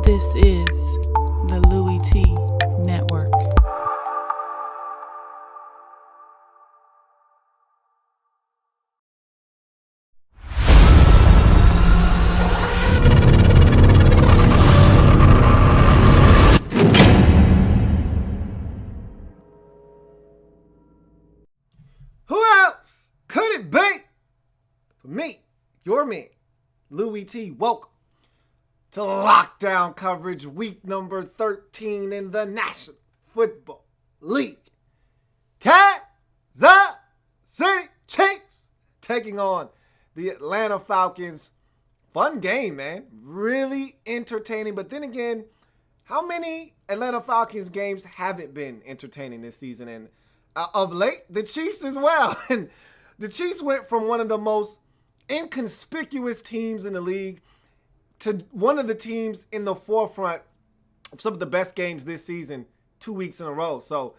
This is the Louie Tee Network. Who else could it be? For me, your man, Louie Tee. Welcome to lockdown coverage, week number 13 in the National Football League. Kansas City Chiefs taking on the Atlanta Falcons. Fun game, man. Really entertaining. But then again, how many Atlanta Falcons games haven't been entertaining this season? And of late, the Chiefs as well. And the Chiefs went from one of the most inconspicuous teams in the league to one of the teams in the forefront of some of the best games this season, 2 weeks in a row. So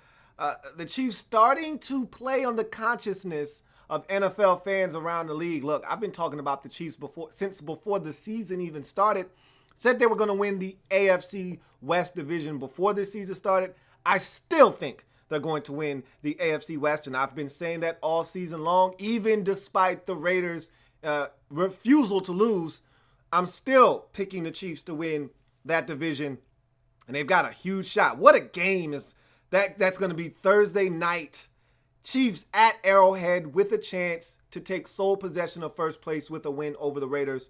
the Chiefs starting to play on the consciousness of NFL fans around the league. Look, I've been talking about the Chiefs since before the season even started. Said they were going to win the AFC West division before the season started. I still think they're going to win the AFC West, and I've been saying that all season long, even despite the Raiders' refusal to lose. I'm still picking the Chiefs to win that division, and they've got a huge shot. What a game is that! That's going to be Thursday night. Chiefs at Arrowhead with a chance to take sole possession of first place with a win over the Raiders.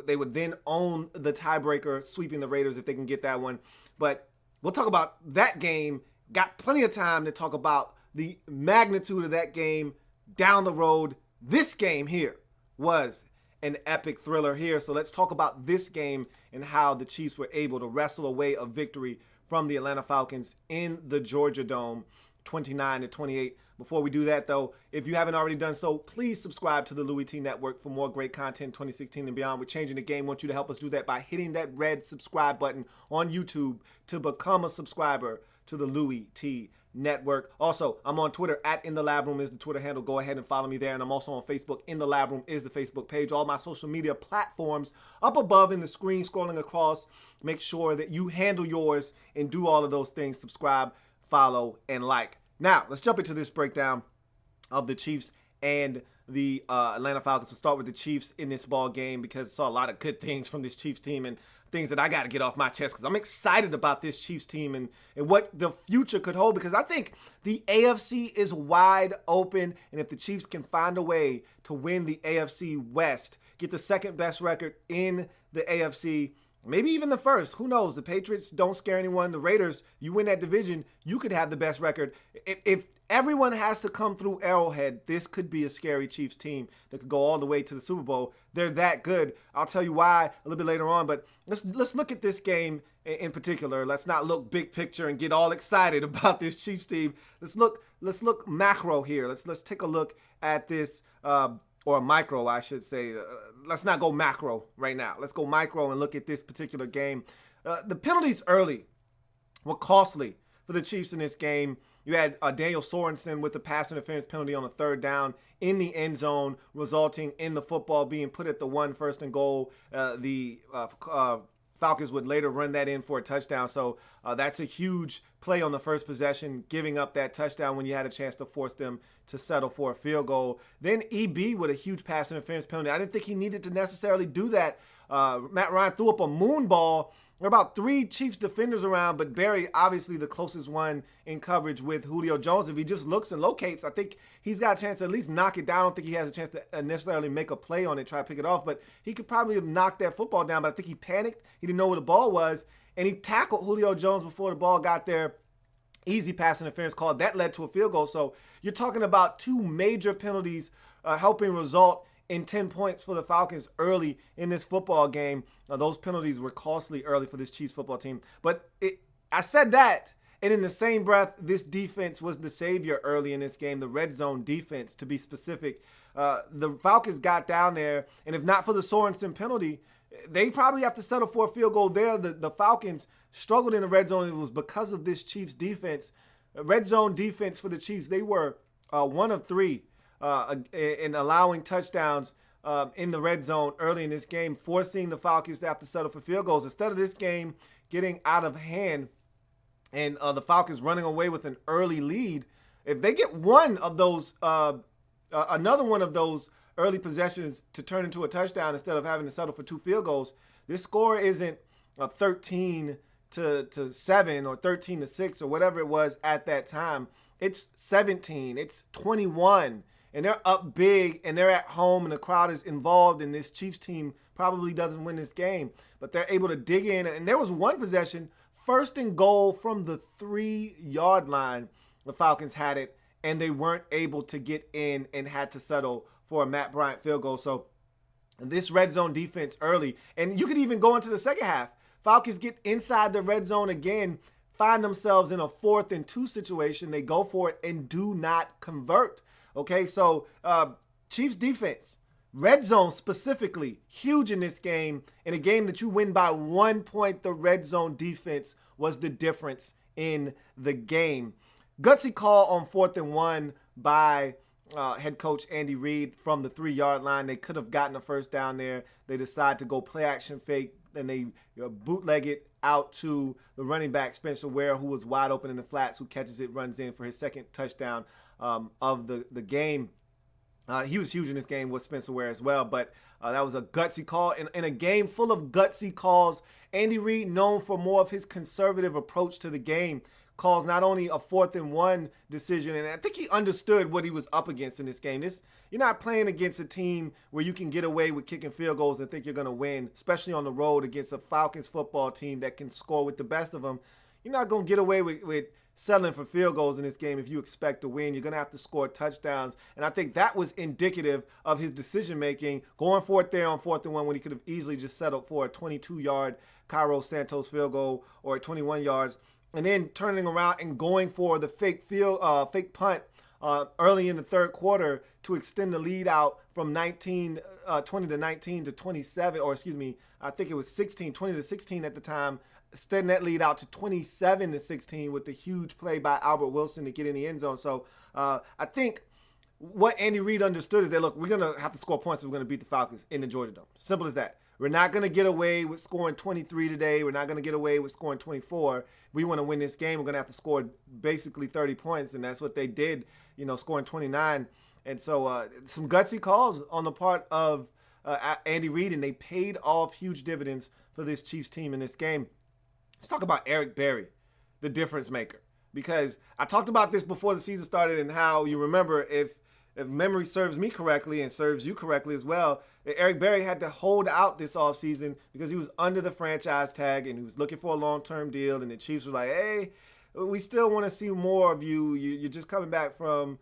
They would then own the tiebreaker, sweeping the Raiders if they can get that one. But we'll talk about that game. Got plenty of time to talk about the magnitude of that game down the road. This game here was an epic thriller here. So let's talk about this game and how the Chiefs were able to wrestle away a victory from the Atlanta Falcons in the Georgia Dome, 29-28. Before we do that, though, if you haven't already done so, please subscribe to the Louie Tee Network for more great content 2016 and beyond. We're changing the game. I want you to help us do that by hitting that red subscribe button on YouTube to become a subscriber to the Louie Tee Network. Also, I'm on Twitter at In The Lab Room is the Twitter handle. Go ahead and follow me there. And I'm also on Facebook. In The Lab Room is the Facebook page. All my social media platforms up above in the screen scrolling across. Make sure that you handle yours and do all of those things. Subscribe, follow, and like. Now, let's jump into this breakdown of the Chiefs and the Atlanta Falcons. We'll start with the Chiefs in this ball game because I saw a lot of good things from this Chiefs team and things that I got to get off my chest because I'm excited about this Chiefs team and what the future could hold, because I think the AFC is wide open, and if the Chiefs can find a way to win the AFC West, get the second best record in the AFC, maybe even the first. Who knows? The Patriots don't scare anyone. The Raiders, you win that division, you could have the best record. If everyone has to come through Arrowhead, this could be a scary Chiefs team that could go all the way to the Super Bowl. They're that good. I'll tell you why a little bit later on, but let's look at this game in particular. Let's not look big picture and get all excited about this Chiefs team. Let's look macro here. Let's take a look at this or micro, I should say. Let's not go macro right now. Let's go micro and look at this particular game. The penalties early were costly for the Chiefs in this game. You had Daniel Sorensen with the pass interference penalty on a third down in the end zone, resulting in the football being put at the 1 first and goal. The Falcons would later run that in for a touchdown. So that's a huge play on the first possession, giving up that touchdown when you had a chance to force them to settle for a field goal. Then EB with a huge pass interference penalty. I didn't think he needed to necessarily do that. Matt Ryan threw up a moon ball. There were about 3 Chiefs defenders around, but Barry, obviously the closest one in coverage with Julio Jones. If he just looks and locates, I think he's got a chance to at least knock it down. I don't think he has a chance to necessarily make a play on it, try to pick it off, but he could probably have knocked that football down, but I think he panicked. He didn't know where the ball was, and he tackled Julio Jones before the ball got there. Easy pass interference call. That led to a field goal. So you're talking about 2 major penalties helping result in 10 points for the Falcons early in this football game. Those penalties were costly early for this Chiefs football team. But I said that, and in the same breath, this defense was the savior early in this game, the red zone defense, to be specific. The Falcons got down there, and if not for the Sorensen penalty, they probably have to settle for a field goal there. The Falcons struggled in the red zone. It was because of this Chiefs defense. Red zone defense for the Chiefs, they were 1 of 3 in allowing touchdowns in the red zone early in this game, forcing the Falcons to have to settle for field goals. Instead of this game getting out of hand and the Falcons running away with an early lead, if they get one of those, another one of those early possessions to turn into a touchdown instead of having to settle for 2 field goals, this score isn't 13 to 7 or 13 to 6 or whatever it was at that time. It's 17, it's 21, and they're up big and they're at home and the crowd is involved, and this Chiefs team probably doesn't win this game, but they're able to dig in. And there was one possession, 1st and goal from the 3-yard line. The Falcons had it and they weren't able to get in and had to settle for a Matt Bryant field goal. So this red zone defense early, and you could even go into the second half. Falcons get inside the red zone again, find themselves in a 4th and 2 situation. They go for it and do not convert. Okay, so Chiefs defense, red zone specifically, huge in this game. In a game that you win by 1 point, the red zone defense was the difference in the game. Gutsy call on 4th and 1 by head coach Andy Reid from the 3-yard line. They could have gotten a first down there. They decide to go play action fake, and they bootleg it out to the running back Spencer Ware, who was wide open in the flats, who catches it, runs in for his 2nd touchdown of the game. He was huge in this game with Spencer Ware as well, but that was a gutsy call. In a game full of gutsy calls, Andy Reid, known for more of his conservative approach to the game, calls not only a 4th and 1 decision, and I think he understood what he was up against in this game. You're not playing against a team where you can get away with kicking field goals and think you're going to win, especially on the road against a Falcons football team that can score with the best of them. You're not going to get away with settling for field goals in this game if you expect to win. You're going to have to score touchdowns, and I think that was indicative of his decision-making, going for it there on 4th and 1 when he could have easily just settled for a 22-yard Cairo Santos field goal or at 21 yards. And then turning around and going for the fake punt early in the 3rd quarter to extend the lead out from 20 to 19 to 27, or excuse me, I think it was 20 to 16 at the time, extend that lead out to 27 to 16 with the huge play by Albert Wilson to get in the end zone. So I think what Andy Reid understood is that, look, we're going to have to score points if we're going to beat the Falcons in the Georgia Dome. Simple as that. We're not going to get away with scoring 23 today. We're not going to get away with scoring 24. If we want to win this game, we're going to have to score basically 30 points, and that's what they did, scoring 29. And so some gutsy calls on the part of Andy Reid, and they paid off huge dividends for this Chiefs team in this game. Let's talk about Eric Berry, the difference maker, because I talked about this before the season started and how, you remember, if memory serves me correctly and serves you correctly as well, Eric Berry had to hold out this offseason because he was under the franchise tag and he was looking for a long-term deal, and the Chiefs were like, hey, we still want to see more of you. You're just coming back from,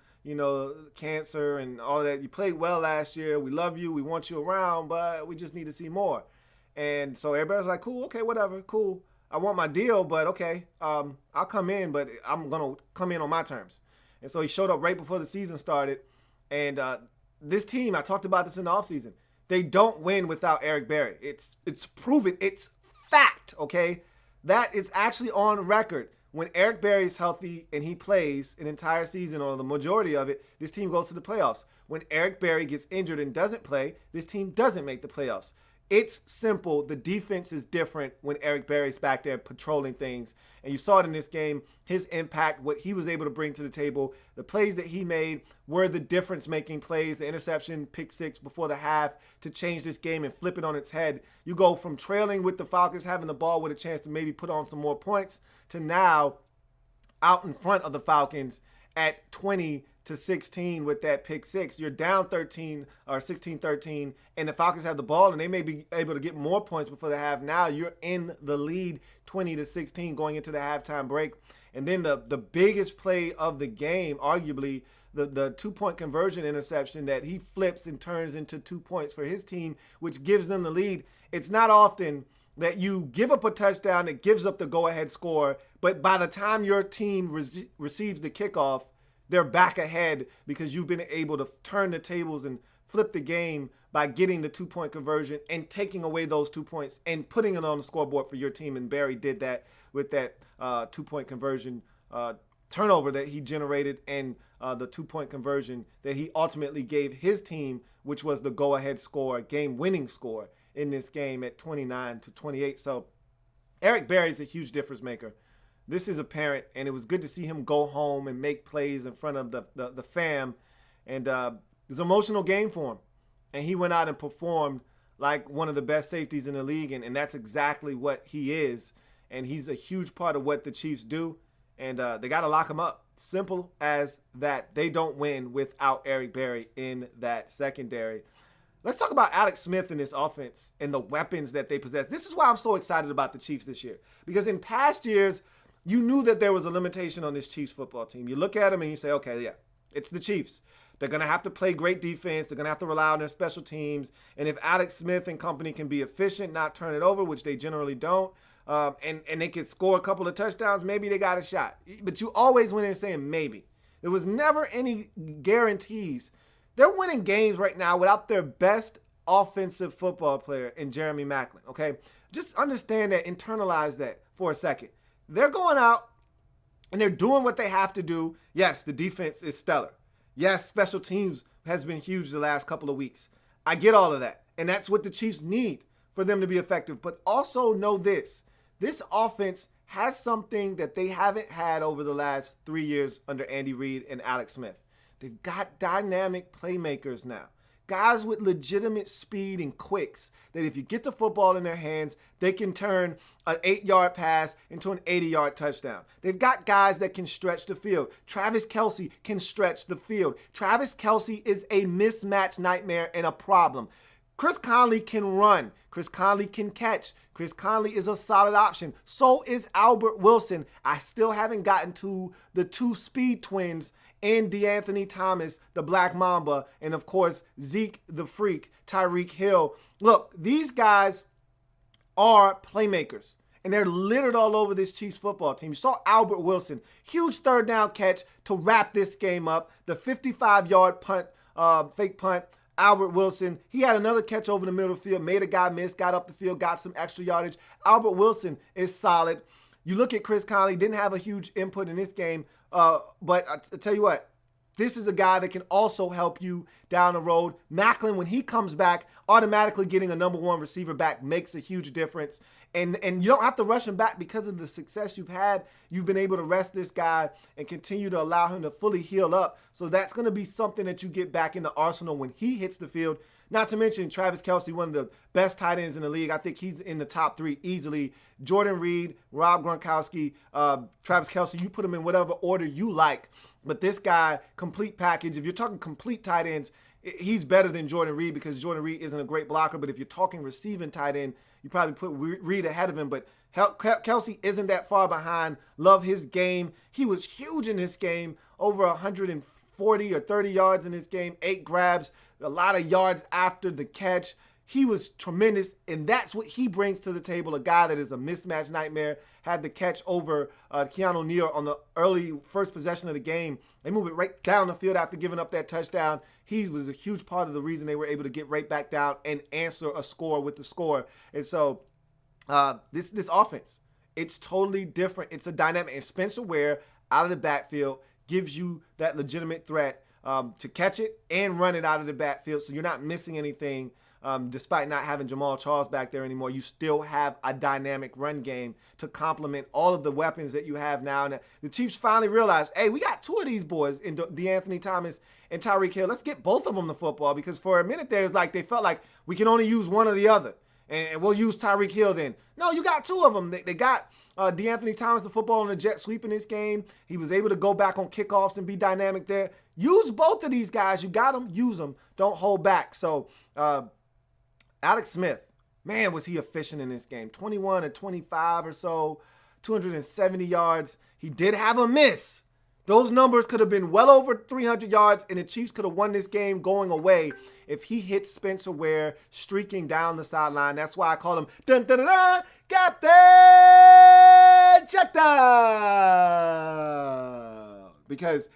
cancer and all that. You played well last year. We love you. We want you around, but we just need to see more. And so everybody's like, cool, okay, whatever, cool. I want my deal, but okay, I'll come in, but I'm going to come in on my terms. And so he showed up right before the season started. And this team, I talked about this in the offseason, they don't win without Eric Berry. It's proven. It's fact, okay? That is actually on record. When Eric Berry is healthy and he plays an entire season or the majority of it, this team goes to the playoffs. When Eric Berry gets injured and doesn't play, this team doesn't make the playoffs. It's simple. The defense is different when Eric Berry's back there patrolling things. And you saw it in this game, his impact, what he was able to bring to the table. The plays that he made were the difference-making plays. The interception, pick six before the half to change this game and flip it on its head. You go from trailing with the Falcons, having the ball with a chance to maybe put on some more points, to now out in front of the Falcons at 20-16 with that pick six. You're down 13 or 16-13, and the Falcons have the ball, and they may be able to get more points before the half. Now you're in the lead 20-16 going into the halftime break. And then the biggest play of the game, arguably, the two-point conversion interception that he flips and turns into 2 points for his team, which gives them the lead. It's not often that you give up a touchdown that gives up the go-ahead score, but by the time your team receives the kickoff, they're back ahead because you've been able to turn the tables and flip the game by getting the two-point conversion and taking away those 2 points and putting it on the scoreboard for your team. And Barry did that with that two-point conversion turnover that he generated and the 2-point conversion that he ultimately gave his team, which was the go-ahead score, game-winning score in this game at 29-28. So Eric Berry is a huge difference maker. This is apparent, and it was good to see him go home and make plays in front of the fam. And it was an emotional game for him. And he went out and performed like one of the best safeties in the league, and that's exactly what he is. And he's a huge part of what the Chiefs do, and they got to lock him up. Simple as that. They don't win without Eric Berry in that secondary. Let's talk about Alex Smith in this offense and the weapons that they possess. This is why I'm so excited about the Chiefs this year, because in past years, you knew that there was a limitation on this Chiefs football team. You look at them and you say, okay, yeah, it's the Chiefs. They're going to have to play great defense. They're going to have to rely on their special teams. And if Alex Smith and company can be efficient, not turn it over, which they generally don't, and they can score a couple of touchdowns, maybe they got a shot. But you always went in saying maybe. There was never any guarantees. They're winning games right now without their best offensive football player in Jeremy Maclin, okay? Just understand that, internalize that for a second. They're going out and they're doing what they have to do. Yes, the defense is stellar. Yes, special teams has been huge the last couple of weeks. I get all of that. And that's what the Chiefs need for them to be effective. But also know this. This offense has something that they haven't had over the last 3 years under Andy Reid and Alex Smith. They've got dynamic playmakers now. Guys with legitimate speed and quicks that if you get the football in their hands, they can turn an 8-yard pass into an 80-yard touchdown. They've got guys that can stretch the field. Travis Kelce can stretch the field. Travis Kelce is a mismatch nightmare and a problem. Chris Conley can run. Chris Conley can catch. Chris Conley is a solid option. So is Albert Wilson. I still haven't gotten to the two speed twins in DeAnthony Thomas, the Black Mamba, and of course, Zeke the Freak, Tyreek Hill. Look, these guys are playmakers, and they're littered all over this Chiefs football team. You saw Albert Wilson, huge third down catch to wrap this game up. The 55-yard punt, fake punt. Albert Wilson, he had another catch over the middle of the field, made a guy miss, got up the field, got some extra yardage. Albert Wilson is solid. You look at Chris Conley, didn't have a huge input in this game, but I tell you what, this is a guy that can also help you down the road. Maclin, when he comes back, automatically getting a number one receiver back makes a huge difference. And you don't have to rush him back because of the success you've had. You've been able to rest this guy and continue to allow him to fully heal up. So that's going to be something that you get back in the arsenal when he hits the field. Not to mention Travis Kelce, one of the best tight ends in the league. I think he's in the top 3 easily. Jordan Reed, Rob Gronkowski, Travis Kelce, you put them in whatever order you like. But this guy, complete package. If you're talking complete tight ends, he's better than Jordan Reed because Jordan Reed isn't a great blocker. But if you're talking receiving tight end, you probably put Reed ahead of him. But Kelce isn't that far behind. Love his game. He was huge in this game, over 140 or 30 yards in this game, 8 grabs, a lot of yards after the catch. He was tremendous, and that's what he brings to the table, a guy that is a mismatch nightmare. Had the catch over Keanu Neal on the early first possession of the game. They move it right down the field after giving up that touchdown. He was a huge part of the reason they were able to get right back down and answer a score with the score. And so this offense, it's totally different. It's a dynamic. And Spencer Ware out of the backfield gives you that legitimate threat to catch it and run it out of the backfield, so you're not missing anything. Despite not having Jamal Charles back there anymore, you still have a dynamic run game to complement all of the weapons that you have now. And the Chiefs finally realized, hey, we got 2 of these boys in DeAnthony Thomas and Tyreek Hill. Let's get both of them the football, because for a minute there, it's like they felt like we can only use one or the other, and we'll use Tyreek Hill then. No, you got 2 of them. They got DeAnthony Thomas the football on the jet sweep in this game. He was able to go back on kickoffs and be dynamic there. Use both of these guys. You got them. Use them. Don't hold back. So, Alex Smith, man, was he efficient in this game. 21 or 25 or so, 270 yards. He did have a miss. Those numbers could have been well over 300 yards, and the Chiefs could have won this game going away if he hit Spencer Ware streaking down the sideline. That's why I call him dun-dun-dun-dun, Captain Checkdown, because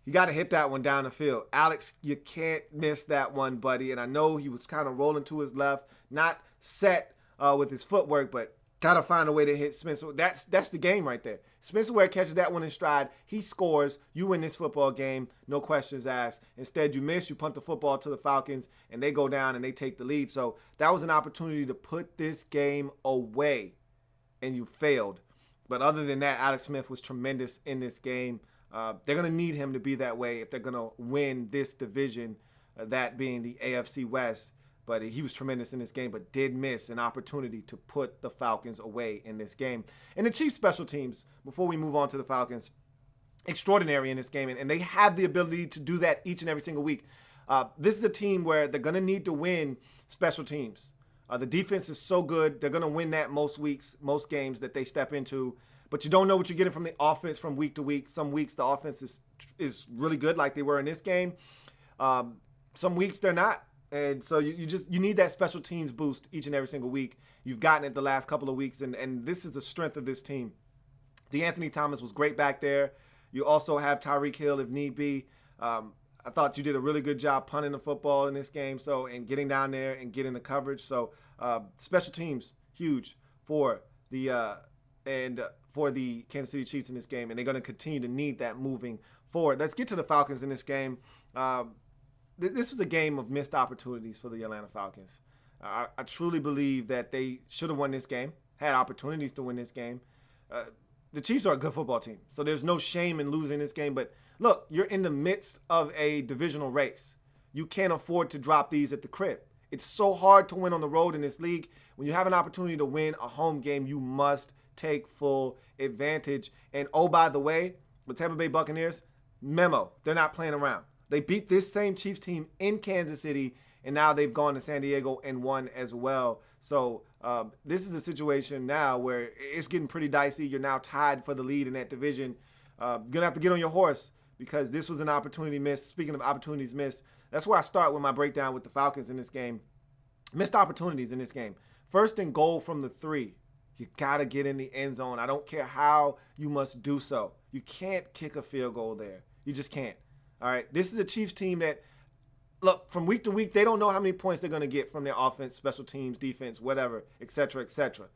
you got to hit that one down the field. Alex, you can't miss that one, buddy. And I know he was kind of rolling to his left, not set with his footwork, but got to find a way to hit Spencer. That's the game right there. Spencer Ware catches that one in stride. He scores. You win this football game. No questions asked. Instead, you miss. You punt the football to the Falcons, and they go down and they take the lead. So that was an opportunity to put this game away, and you failed. But other than that, Alex Smith was tremendous in this game. They're going to need him to be that way if they're going to win this division, that being the AFC West. But he was tremendous in this game, but did miss an opportunity to put the Falcons away in this game. And the Chiefs' special teams, before we move on to the Falcons, extraordinary in this game. And they have the ability to do that each and every single week. This is a team where they're going to need to win special teams. The defense is so good. They're going to win that most weeks, most games that they step into. But you don't know what you're getting from the offense from week to week. Some weeks the offense is really good like they were in this game. Some weeks they're not. And so you need that special teams boost each and every single week. You've gotten it the last couple of weeks, and this is the strength of this team. DeAnthony Thomas was great back there. You also have Tyreek Hill if need be. I thought you did a really good job punting the football in this game, and getting down there and getting the coverage. So special teams, huge for the Kansas City Chiefs in this game, and they're going to continue to need that moving forward. Let's get to the Falcons in this game. This was a game of missed opportunities for the Atlanta Falcons. I truly believe that they should have won this game, had opportunities to win this game. The Chiefs are a good football team, so there's no shame in losing this game. But look, you're in the midst of a divisional race. You can't afford to drop these at the crib. It's so hard to win on the road in this league. When you have an opportunity to win a home game, you must take full advantage. And oh, by the way, the Tampa Bay Buccaneers, memo, they're not playing around. They beat this same Chiefs team in Kansas City, and now they've gone to San Diego and won as well. So this is a situation now where it's getting pretty dicey. You're now tied for the lead in that division. You're going to have to get on your horse because this was an opportunity missed. Speaking of opportunities missed, that's where I start with my breakdown with the Falcons in this game. Missed opportunities in this game. First and goal from the 3. You got to get in the end zone. I don't care how you must do so. You can't kick a field goal there. You just can't. All right, this is a Chiefs team that, look, from week to week, they don't know how many points they're going to get from their offense, special teams, defense, whatever, et cetera, et cetera.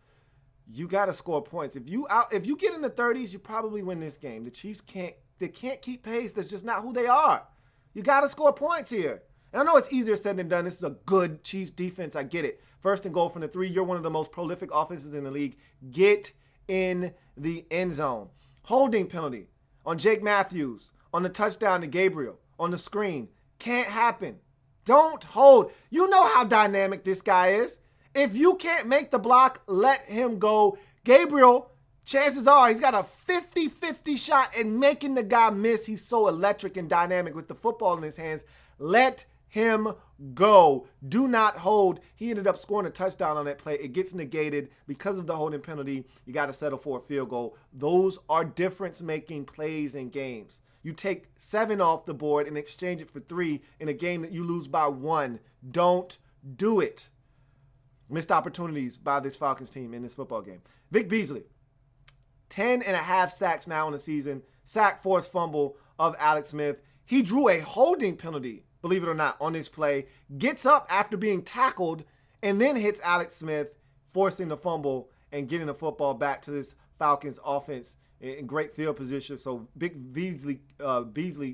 You got to score points. If you get in the 30s, you probably win this game. The Chiefs can't keep pace. That's just not who they are. You got to score points here. And I know it's easier said than done. This is a good Chiefs defense. I get it. First and goal from the 3. You're one of the most prolific offenses in the league. Get in the end zone. Holding penalty on Jake Matthews. On the touchdown to Gabriel, on the screen. Can't happen. Don't hold. You know how dynamic this guy is. If you can't make the block, let him go. Gabriel, chances are he's got a 50-50 shot at making the guy miss. He's so electric and dynamic with the football in his hands. Let him go. Do not hold. He ended up scoring a touchdown on that play. It gets negated because of the holding penalty. You got to settle for a field goal. Those are difference-making plays in games. You take 7 off the board and exchange it for 3 in a game that you lose by 1. Don't do it. Missed opportunities by this Falcons team in this football game. Vic Beasley, 10.5 sacks now in the season. Sack, forced fumble of Alex Smith. He drew a holding penalty, believe it or not, on this play. Gets up after being tackled and then hits Alex Smith, forcing the fumble and getting the football back to this Falcons offense in great field position. So Big Beasley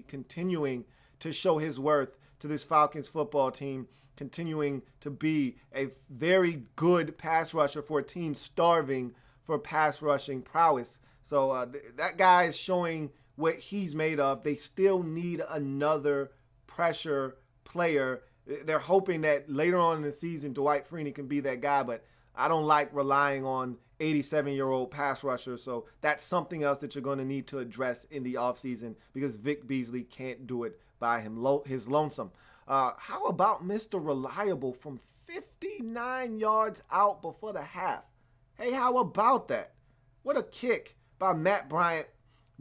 continuing to show his worth to this Falcons football team, continuing to be a very good pass rusher for a team starving for pass rushing prowess. So that guy is showing what he's made of. They still need another pressure player. They're hoping that later on in the season, Dwight Freeney can be that guy, but I don't like relying on 87-year-old pass rusher. So that's something else that you're going to need to address in the offseason because Vic Beasley can't do it by his lonesome. How about Mr. Reliable from 59 yards out before the half? Hey, how about that? What a kick by Matt Bryant,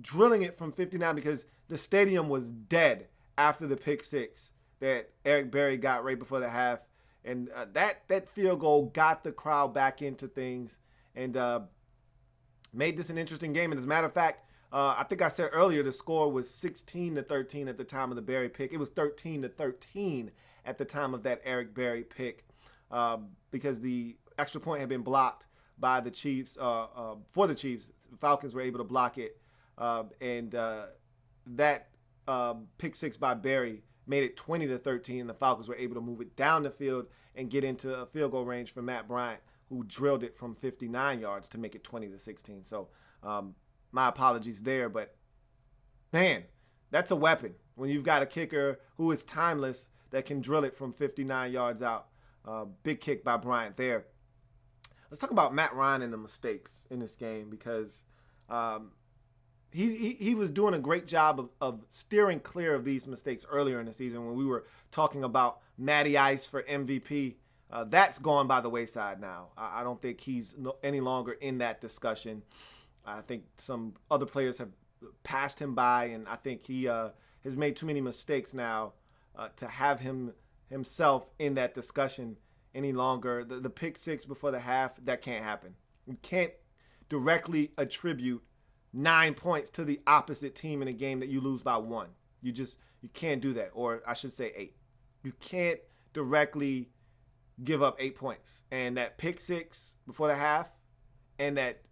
drilling it from 59 because the stadium was dead after the pick 6 that Eric Berry got right before the half. And that field goal got the crowd back into things and made this an interesting game. And as a matter of fact, I think I said earlier the score was 16-13 at the time of the Berry pick. It was 13-13 at the time of that Eric Berry pick because the extra point had been blocked by the Chiefs, for the Chiefs. Falcons were able to block it. And that pick six by Berry made it 20-13, and the Falcons were able to move it down the field and get into a field goal range for Matt Bryant, who drilled it from 59 yards to make it 20-16. So my apologies there, but man, that's a weapon when you've got a kicker who is timeless that can drill it from 59 yards out. Big kick by Bryant there. Let's talk about Matt Ryan and the mistakes in this game, because he was doing a great job of steering clear of these mistakes earlier in the season when we were talking about Matty Ice for MVP. That's gone by the wayside now. I don't think he's any longer in that discussion. I think some other players have passed him by, and I think he has made too many mistakes now to have himself in that discussion any longer. The pick six before the half, that can't happen. You can't directly attribute 9 points to the opposite team in a game that you lose by 1. You can't do that, or I should say 8. You can't directly give up 8 points. And that pick six before the half and that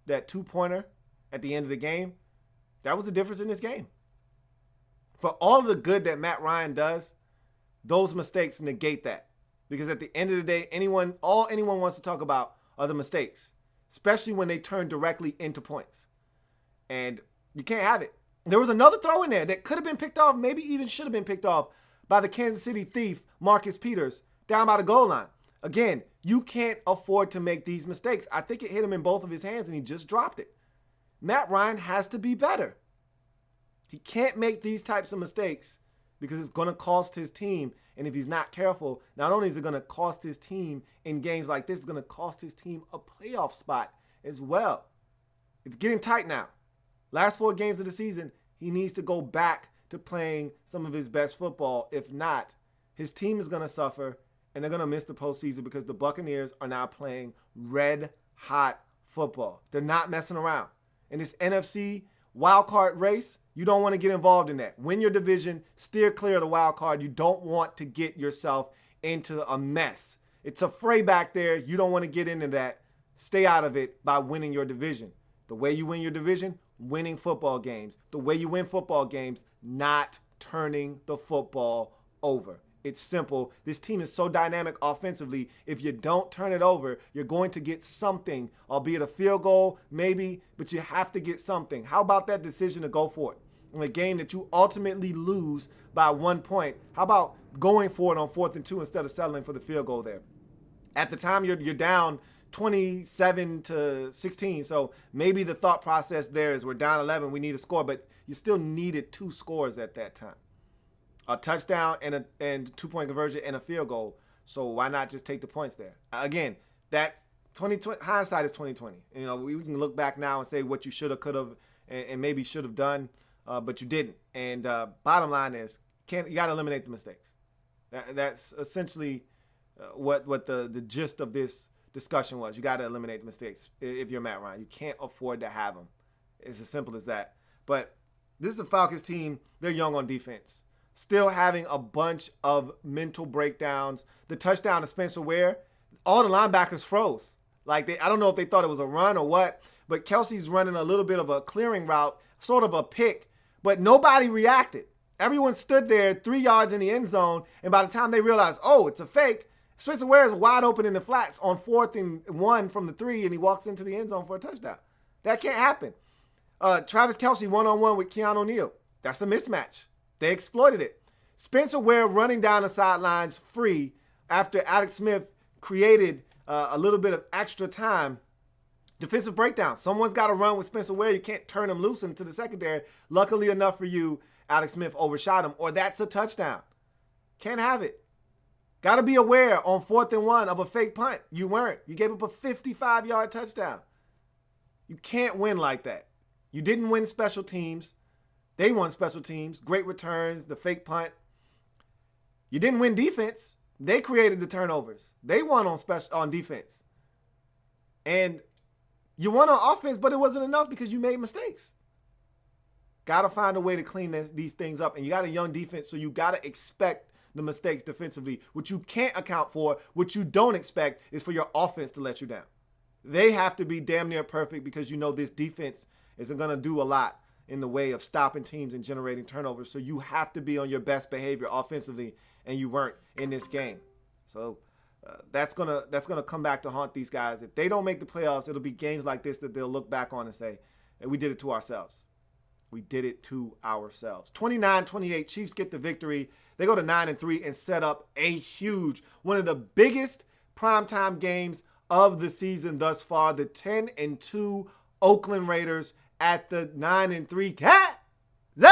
2-pointer at the end of the game, that was the difference in this game. For all of the good that Matt Ryan does, those mistakes negate that. Because at the end of the day, all anyone wants to talk about are the mistakes, especially when they turn directly into points. And you can't have it. There was another throw in there that could have been picked off, maybe even should have been picked off by the Kansas City thief, Marcus Peters, down by the goal line. Again, you can't afford to make these mistakes. I think it hit him in both of his hands and he just dropped it. Matt Ryan has to be better. He can't make these types of mistakes because it's going to cost his team. And if he's not careful, not only is it going to cost his team in games like this, it's going to cost his team a playoff spot as well. It's getting tight now. Last 4 games of the season, he needs to go back to playing some of his best football. If not, his team is going to suffer and they're going to miss the postseason because the Buccaneers are now playing red-hot football. They're not messing around. In this NFC wildcard race, you don't want to get involved in that. Win your division, steer clear of the wild card. You don't want to get yourself into a mess. It's a fray back there. You don't want to get into that. Stay out of it by winning your division. The way you win your division, winning football games. The way you win football games, not turning the football over. It's simple. This team is so dynamic offensively. If you don't turn it over, you're going to get something, albeit a field goal, maybe, but you have to get something. How about that decision to go for it? In a game that you ultimately lose by 1 point, how about going for it on 4th and 2 instead of settling for the field goal there? At the time, you're down 27-16, so maybe the thought process there is we're down 11, we need a score, but you still needed 2 scores at that time. A touchdown and 2-point conversion and a field goal. So why not just take the points there? Again, that's 2020. Hindsight is 2020. You know, we can look back now and say what you should have, could have, and maybe should have done, but you didn't. And bottom line is, you got to eliminate the mistakes. That's essentially what the gist of this discussion was. You got to eliminate the mistakes if you're Matt Ryan. You can't afford to have them. It's as simple as that. But this is the Falcons team. They're young on defense. Still having a bunch of mental breakdowns. The touchdown to Spencer Ware, all the linebackers froze. Like, I don't know if they thought it was a run or what, but Kelsey's running a little bit of a clearing route, sort of a pick, but nobody reacted. Everyone stood there 3 yards in the end zone, and by the time they realized, oh, it's a fake, Spencer Ware is wide open in the flats on 4th and 1 from the 3, and he walks into the end zone for a touchdown. That can't happen. Travis Kelce one-on-one with Keanu Neal. That's a mismatch. They exploited it. Spencer Ware running down the sidelines free after Alex Smith created a little bit of extra time. Defensive breakdown. Someone's got to run with Spencer Ware. You can't turn him loose into the secondary. Luckily enough for you, Alex Smith overshot him, or that's a touchdown. Can't have it. Got to be aware on 4th and 1 of a fake punt. You weren't. You gave up a 55-yard touchdown. You can't win like that. You didn't win special teams. They won special teams, great returns, the fake punt. You didn't win defense. They created the turnovers. They won on defense. And you won on offense, but it wasn't enough because you made mistakes. Got to find a way to clean these things up. And you got a young defense, so you got to expect the mistakes defensively. What you can't account for, what you don't expect, is for your offense to let you down. they have to be damn near perfect because you know this defense isn't going to do a lot in the way of stopping teams and generating turnovers. So you have to be on your best behavior offensively, and you weren't in this game. So that's gonna come back to haunt these guys. If they don't make the playoffs, it'll be games like this that they'll look back on and say, hey, we did it to ourselves. We did it to ourselves. 29-28, Chiefs get the victory. They go to 9-3 and set up a huge, one of the biggest primetime games of the season thus far. The 10-2 Oakland Raiders at the 9-3 Kansas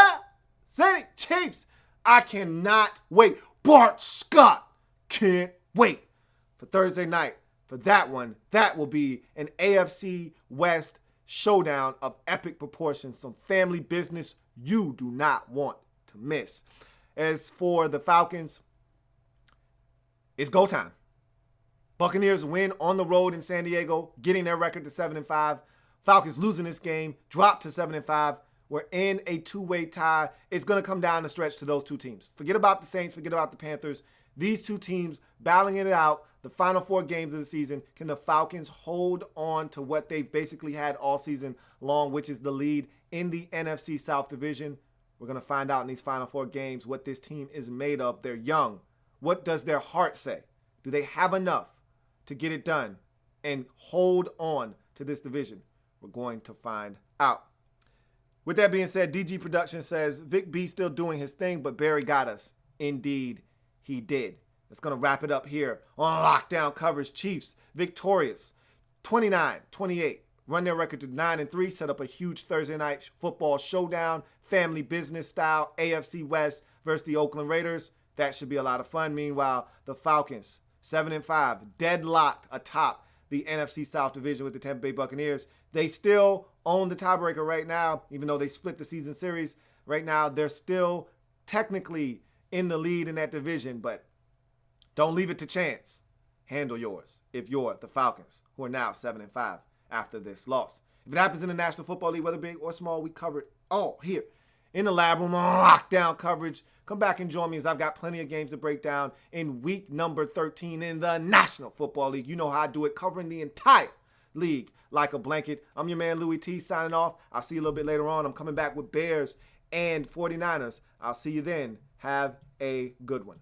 City Chiefs. I cannot wait. Bart Scott can't wait for Thursday night for that one. That will be an AFC West showdown of epic proportions. Some family business you do not want to miss. As for the Falcons, it's go time. Buccaneers win on the road in San Diego, getting their record to 7-5. Falcons losing this game, drop to 7-5. We're in a two-way tie. It's going to come down the stretch to those two teams. Forget about the Saints. Forget about the Panthers. These two teams battling it out. The final 4 games of the season. Can the Falcons hold on to what they've basically had all season long, which is the lead in the NFC South Division? We're going to find out in these final 4 games what this team is made of. They're young. What does their heart say? Do they have enough to get it done and hold on to this division? We're going to find out. With that being said, DG Productions says, Vic B still doing his thing, but Barry got us. Indeed, he did. That's going to wrap it up here on Lockdown Coverage. Chiefs victorious 29-28. Run their record to 9-3. Set up a huge Thursday night football showdown. Family business style. AFC West versus the Oakland Raiders. That should be a lot of fun. Meanwhile, the Falcons 7-5. Deadlocked atop the NFC South Division with the Tampa Bay Buccaneers. They still own the tiebreaker right now, even though they split the season series. Right now, they're still technically in the lead in that division, but don't leave it to chance. Handle yours if you're the Falcons, who are now 7-5 after this loss. If it happens in the National Football League, whether big or small, we cover it all here in the Lab Room on Lockdown Coverage. Come back and join me as I've got plenty of games to break down in week number 13 in the National Football League. You know how I do it, covering the entire league like a blanket. I'm your man, Louie T, signing off. I'll see you a little bit later on. I'm coming back with Bears and 49ers. I'll see you then. Have a good one.